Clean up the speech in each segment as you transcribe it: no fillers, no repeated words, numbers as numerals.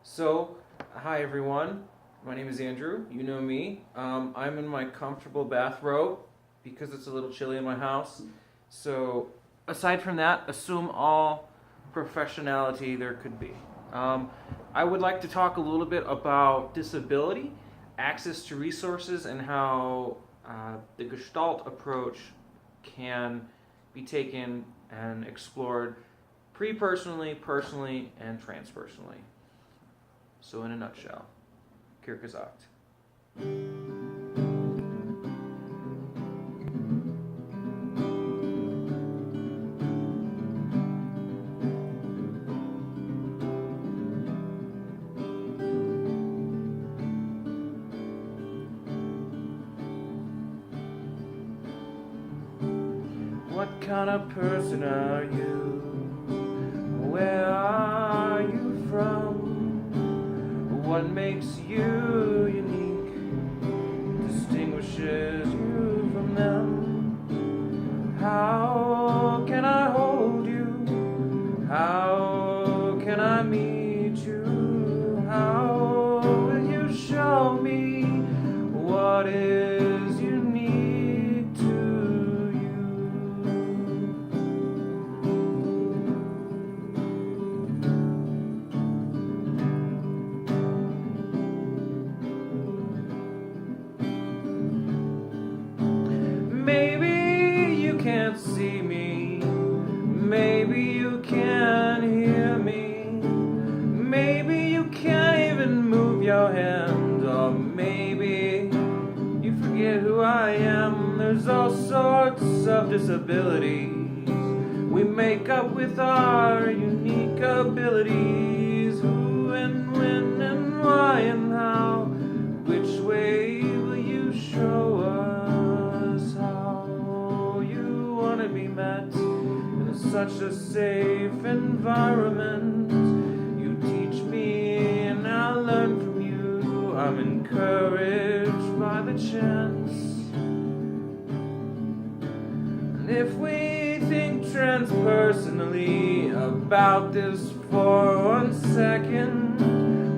So, hi everyone. My name is Andrew. You know me. I'm in my comfortable bathrobe because it's a little chilly in my house. So, aside from that, assume all professionality there could be. I would like to talk a little bit about disability, access to resources, and how the Gestalt approach can be taken and explored pre-personally, personally, and transpersonally. So in a nutshell, Kierkegaard. What kind of person are you? Where are you from? What makes you unique, distinguishes you from them? How can I hold you? How can I meet you? How will you show me what is unique to you? Maybe you can't see me, maybe you can't hear me, maybe you can't even move your hand, or maybe you forget who I am. There's all sorts of disabilities we make up with our unique abilities. Who and when and why and how, which way will you show us how you want to be met in such a safe environment? You teach me and I learn from you. I'm encouraged by the chance. And if we think transpersonally about this for 1 second,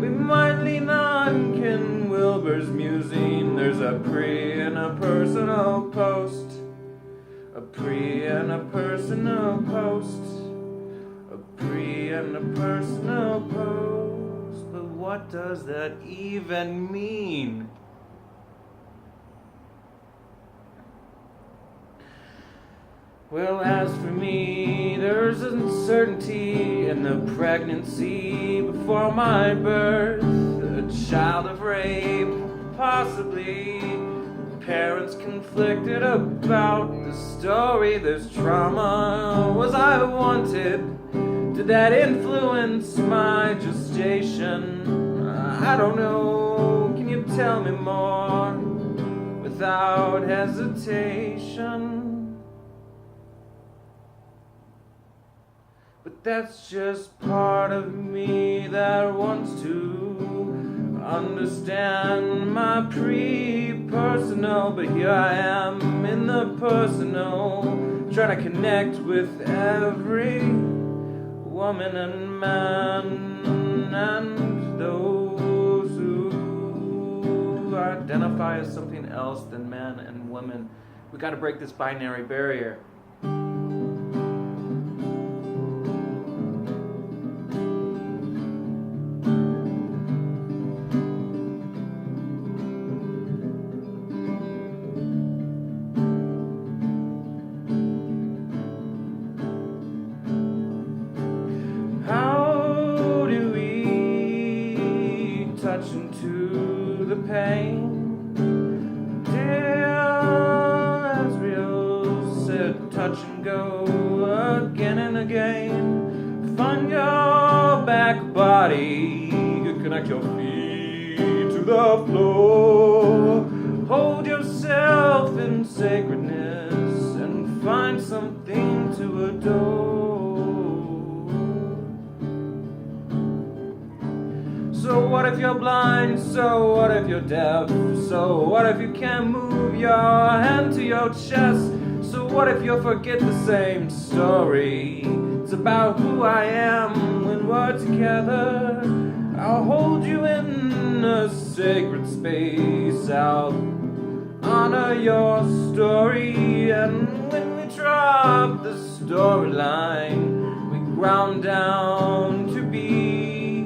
we might lean on Ken Wilber's musing. There's a pre and a personal post, a pre and a personal post, a pre and a personal post. But what does that even mean? Well, as for me, there's uncertainty in the pregnancy before my birth, a child of rape, possibly. Parents conflicted about the story. There's trauma. Was I wanted? Did that influence my gestation? I don't know. Can you tell me more without hesitation? But that's just part of me that wants to understand my pre-personal. But here I am in the personal, trying to connect with every woman and man, and those who identify as something else than man and woman. We got to break this binary barrier. Touch into the pain. Dear Azrael said, touch and go again and again. Find your back body, connect your feet to the floor. Hold yourself in sacredness and find something to adore. So what if you're blind? So what if you're deaf? So what if you can't move your hand to your chest? So what if you forget the same story? It's about who I am when we're together. I'll hold you in a sacred space. I'll honor your story, and when we drop the storyline, we ground down to be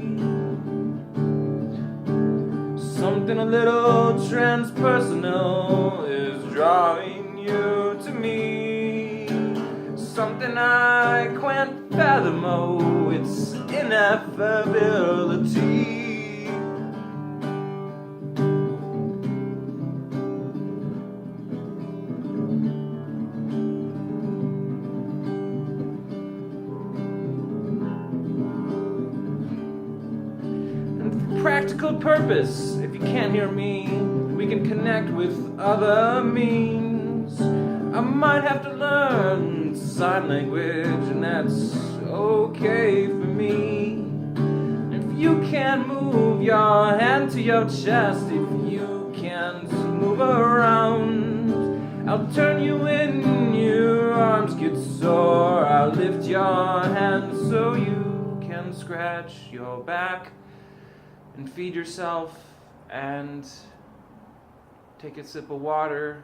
something a little transpersonal is drawing you to me. Something I can't fathom, oh, it's ineffability. Practical purpose, if you can't hear me, we can connect with other means. I might have to learn sign language, and that's okay for me. If you can't move your hand to your chest, if you can't move around, I'll turn you in, your arms get sore, I'll lift your hand so you can scratch your back and feed yourself and take a sip of water.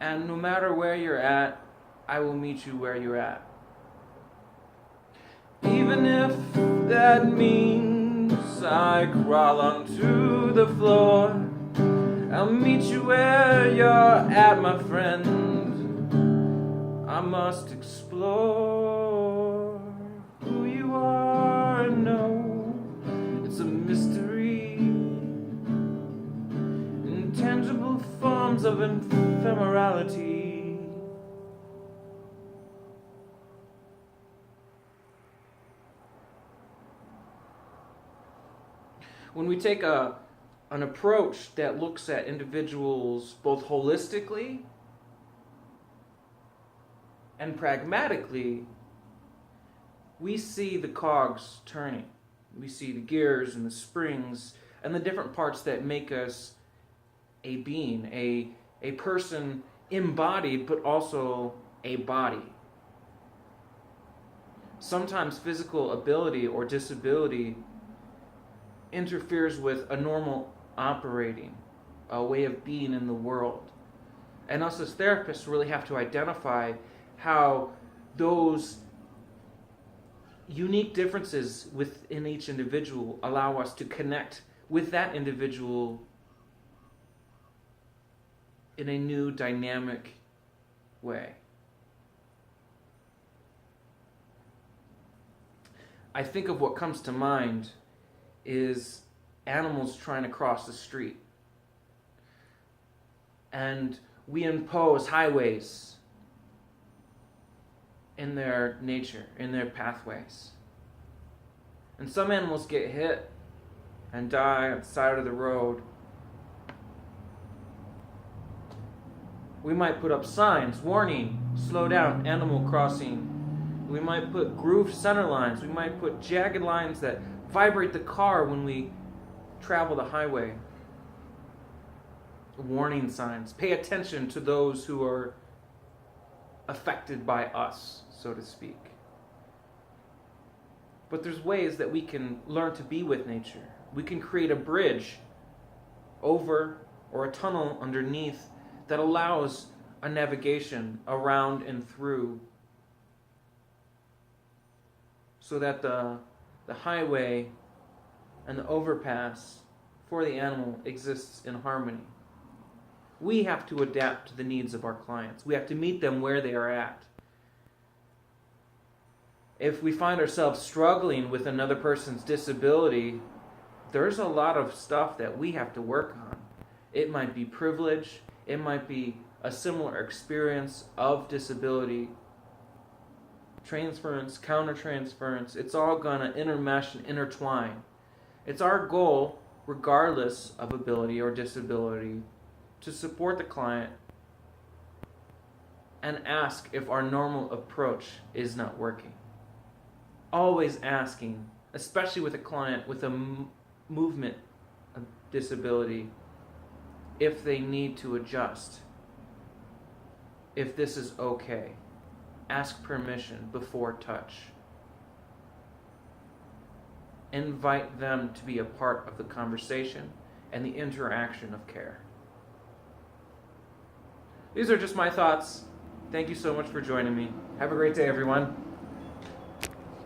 And no matter where you're at, I will meet you where you're at. Even if that means I crawl onto the floor, I'll meet you where you're at, my friend. I must explore who you are and know it's a mystery. Intangible forms of ephemerality. When we take an approach that looks at individuals both holistically and pragmatically, we see the cogs turning. We see the gears and the springs and the different parts that make us a being, a person embodied, but also a body. Sometimes physical ability or disability interferes with a normal operating, a way of being in the world. And us as therapists really have to identify how those unique differences within each individual allow us to connect with that individual in a new dynamic way. I think of what comes to mind is animals trying to cross the street. And we impose highways in their nature, in their pathways. And some animals get hit and die on the side of the road. We might put up signs, warning, slow down, animal crossing. We might put grooved center lines. We might put jagged lines that vibrate the car when we travel the highway. Warning signs. Pay attention to those who are affected by us, so to speak. But there's ways that we can learn to be with nature. We can create a bridge over or a tunnel underneath that allows a navigation around and through, so that the highway and the overpass for the animal exists in harmony. We have to adapt to the needs of our clients. We have to meet them where they are at. If we find ourselves struggling with another person's disability, there's a lot of stuff that we have to work on. It might be privilege. It might be a similar experience of disability. Transference, countertransference, it's all going to intermesh and intertwine. It's our goal, regardless of ability or disability, to support the client and ask if our normal approach is not working. Always asking, especially with a client with a movement of disability, if they need to adjust, if this is okay. Ask permission before touch. invite them to be a part of the conversation and the interaction of care. These are just my thoughts. Thank you so much for joining me. Have a great day, everyone.